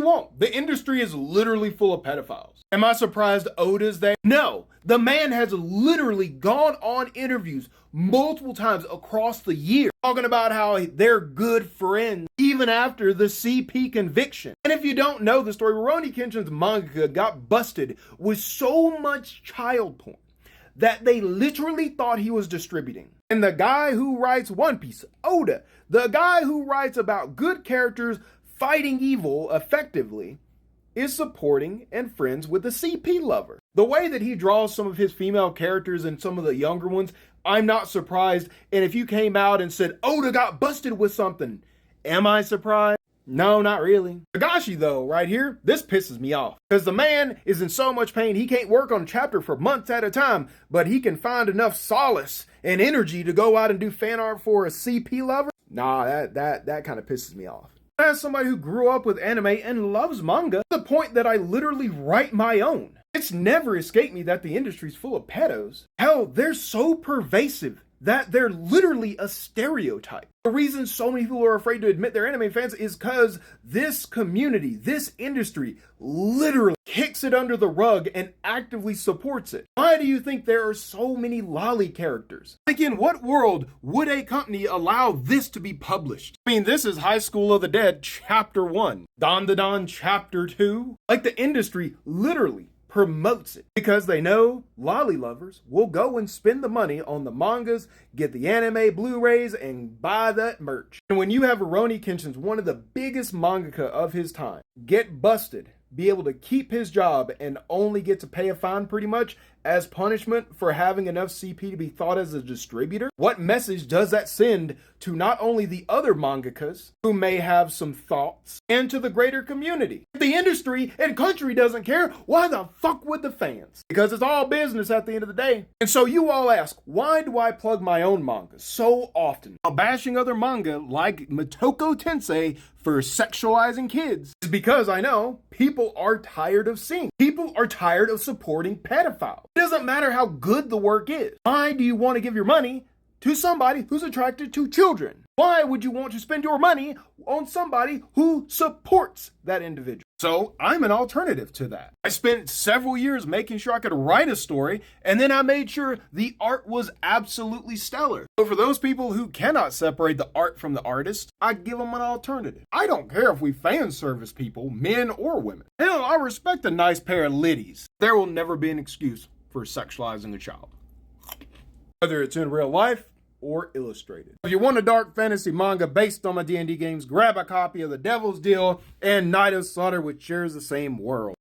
want. The industry is literally full of pedophiles. Am I surprised Oda's there? No. The man has literally gone on interviews multiple times across the year talking about how they're good friends even after the CP conviction. And if you don't know the story, Rurouni Kenshin's mangaka got busted with so much child porn that they literally thought he was distributing. And the guy who writes One Piece, Oda, the guy who writes about good characters fighting evil effectively, is supporting and friends with the CP lover. The way that he draws some of his female characters and some of the younger ones, I'm not surprised. And if you came out and said, Oda got busted with something, am I surprised? No, not really. Higashi, though, right here, this pisses me off. Because the man is in so much pain, he can't work on a chapter for months at a time, but he can find enough solace and energy to go out and do fan art for a CP lover? Nah, that kind of pisses me off. As somebody who grew up with anime and loves manga, to the point that I literally write my own, it's never escaped me that the industry's full of pedos. Hell, they're so pervasive that they're literally a stereotype. The reason so many people are afraid to admit they're anime fans is because this community, this industry, literally kicks it under the rug and actively supports it. Why do you think there are so many lolly characters? Like, in what world would a company allow this to be published? I mean, this is High School of the Dead Chapter 1, Don the Don Chapter 2. Like, the industry literally promotes it because they know lolly lovers will go and spend the money on the mangas, get the anime Blu-rays, and buy that merch. And when you have Rurouni Kenshin, one of the biggest mangaka of his time, get busted, be able to keep his job and only get to pay a fine pretty much as punishment for having enough CP to be thought as a distributor, what message does that send to not only the other mangakas who may have some thoughts and to the greater community? If the industry and country doesn't care, why the fuck would the fans? Because it's all business at the end of the day. And so you all ask, why do I plug my own manga so often while bashing other manga like Motoko Tensei for sexualizing kids? It's because I know people are tired of seeing. People are tired of supporting pedophiles. It doesn't matter how good the work is. Why do you want to give your money to somebody who's attracted to children? Why would you want to spend your money on somebody who supports that individual? So I'm an alternative to that. I spent several years making sure I could write a story, and then I made sure the art was absolutely stellar. So for those people who cannot separate the art from the artist, I give them an alternative. I don't care if we fan service people, men or women. Hell, I respect a nice pair of liddies. There will never be an excuse for sexualizing a child, whether it's in real life or illustrated. If you want a dark fantasy manga based on my D&D games, grab a copy of The Devil's Deal and Night of Slaughter, which shares the same world.